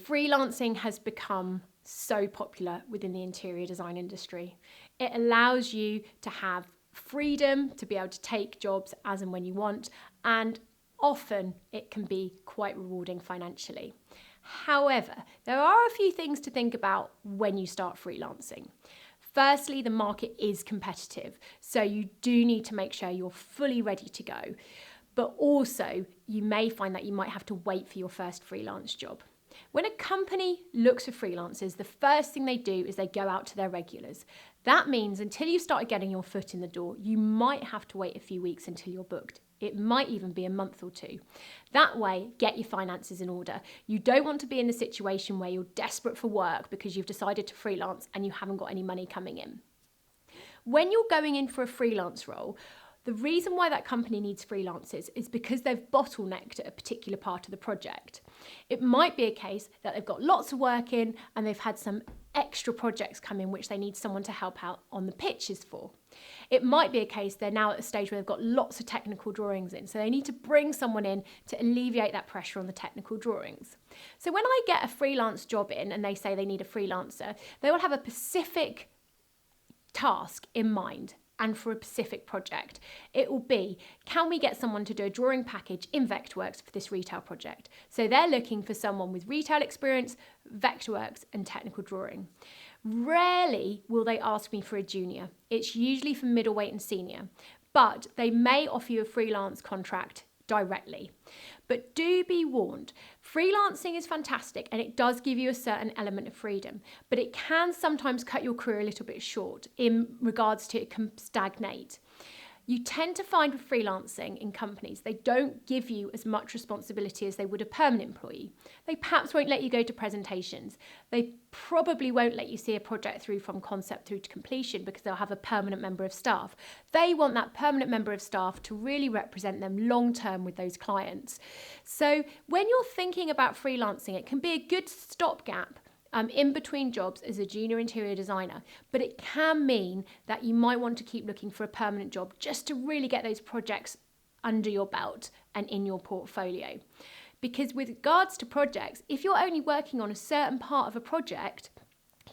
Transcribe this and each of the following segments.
Freelancing has become so popular within the interior design industry. It allows you to have freedom to be able to take jobs as and when you want, and often it can be quite rewarding financially. However, there are a few things to think about when you start freelancing. Firstly, the market is competitive, so you do need to make sure you're fully ready to go. But also, you may find that you might have to wait for your first freelance job. When a company looks for freelancers, the first thing they do is they go out to their regulars. That means until you start getting your foot in the door, you might have to wait a few weeks until you're booked. It might even be a month or two. That way, get your finances in order. You don't want to be in a situation where you're desperate for work because you've decided to freelance and you haven't got any money coming in. When you're going in for a freelance role, the reason why that company needs freelancers is because they've bottlenecked at a particular part of the project. It might be a case that they've got lots of work in and they've had some extra projects come in which they need someone to help out on the pitches for. It might be a case they're now at a stage where they've got lots of technical drawings in, so they need to bring someone in to alleviate that pressure on the technical drawings. So when I get a freelance job in and they say they need a freelancer, they will have a specific task in mind. And for a specific project, it will be, can we get someone to do a drawing package in Vectorworks for this retail project? So they're looking for someone with retail experience, Vectorworks and technical drawing. Rarely will they ask me for a junior. It's usually for middleweight and senior, but they may offer you a freelance contract directly. But do be warned, freelancing is fantastic and it does give you a certain element of freedom, but it can sometimes cut your career a little bit short in regards to it can stagnate. You tend to find with freelancing in companies, they don't give you as much responsibility as they would a permanent employee. They perhaps won't let you go to presentations. They probably won't let you see a project through from concept through to completion because they'll have a permanent member of staff. They want that permanent member of staff to really represent them long term with those clients. So when you're thinking about freelancing, it can be a good stopgap in between jobs as a junior interior designer, but it can mean that you might want to keep looking for a permanent job just to really get those projects under your belt and in your portfolio. Because with regards to projects, if you're only working on a certain part of a project,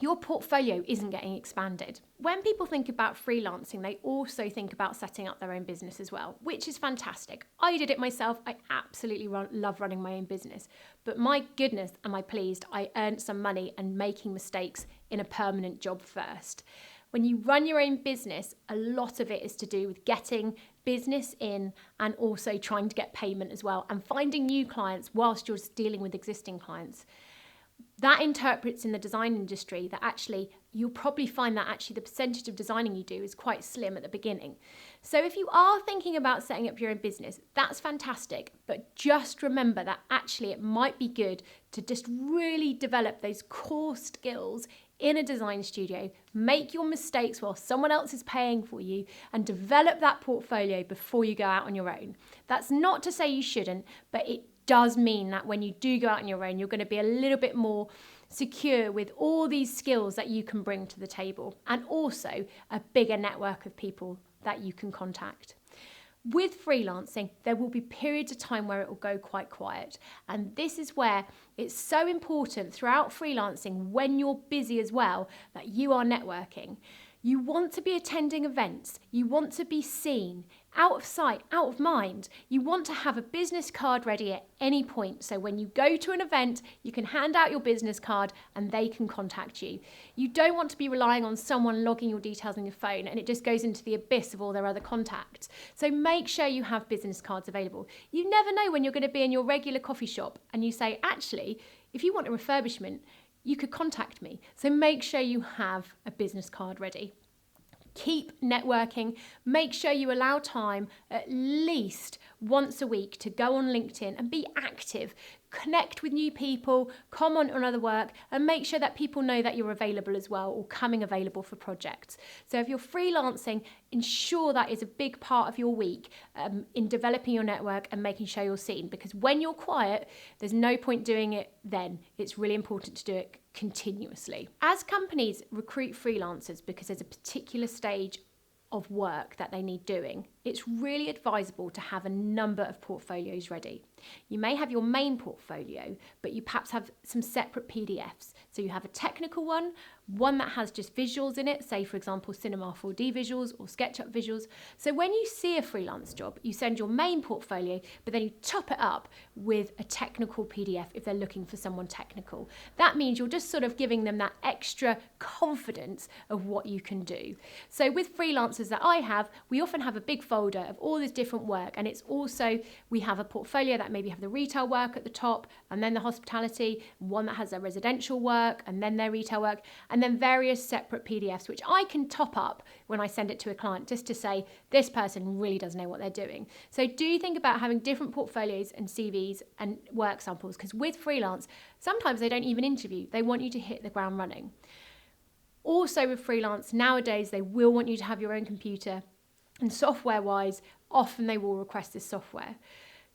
your portfolio isn't getting expanded. When people think about freelancing, they also think about setting up their own business as well, which is fantastic. I did it myself. I absolutely love running my own business. But my goodness, am I pleased I earned some money and making mistakes in a permanent job first. When you run your own business, a lot of it is to do with getting business in and also trying to get payment as well and finding new clients whilst you're dealing with existing clients. That interprets in the design industry that actually you'll probably find that actually the percentage of designing you do is quite slim at the beginning. So if you are thinking about setting up your own business, that's fantastic. But just remember that actually it might be good to just really develop those core skills in a design studio, make your mistakes while someone else is paying for you, and develop that portfolio before you go out on your own. That's not to say you shouldn't, but it does mean that when you do go out on your own, you're going to be a little bit more secure with all these skills that you can bring to the table, and also a bigger network of people that you can contact. With freelancing, there will be periods of time where it will go quite quiet. And this is where it's so important throughout freelancing, when you're busy as well, that you are networking. You want to be attending events. You want to be seen, out of sight, out of mind. You want to have a business card ready at any point. So when you go to an event, you can hand out your business card and they can contact you. You don't want to be relying on someone logging your details on your phone and it just goes into the abyss of all their other contacts. So make sure you have business cards available. You never know when you're going to be in your regular coffee shop and you say, actually, if you want a refurbishment, you could contact me. So make sure you have a business card ready. Keep networking. Make sure you allow time at least once a week to go on LinkedIn and be active. Connect with new people, comment on other work, and make sure that people know that you're available as well or coming available for projects. So if you're freelancing, ensure that is a big part of your week in developing your network and making sure you're seen, because when you're quiet, there's no point doing it then. It's really important to do it continuously. As companies recruit freelancers because there's a particular stage of work that they need doing, it's really advisable to have a number of portfolios ready. You may have your main portfolio, but you perhaps have some separate PDFs. So you have a technical one that has just visuals in it, say for example Cinema 4D visuals or SketchUp visuals. So when you see a freelance job, you send your main portfolio, but then you top it up with a technical PDF if they're looking for someone technical. That means you're just sort of giving them that extra confidence of what you can do. So with freelancers that I have, we often have a big folder of all this different work, and it's also, we have a portfolio that maybe have the retail work at the top, and then the hospitality, one that has their residential work, and then their retail work, and then various separate PDFs, which I can top up when I send it to a client just to say, this person really does know what they're doing. So do think about having different portfolios and CVs and work samples, because with freelance, sometimes they don't even interview. They want you to hit the ground running. Also with freelance, nowadays, they will want you to have your own computer, and software-wise, often they will request this software.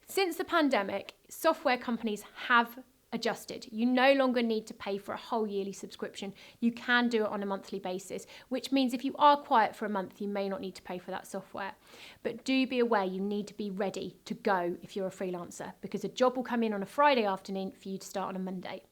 Since the pandemic, software companies have adjusted. You no longer need to pay for a whole yearly subscription. You can do it on a monthly basis, which means if you are quiet for a month, you may not need to pay for that software. But do be aware you need to be ready to go if you're a freelancer, because a job will come in on a Friday afternoon for you to start on a Monday.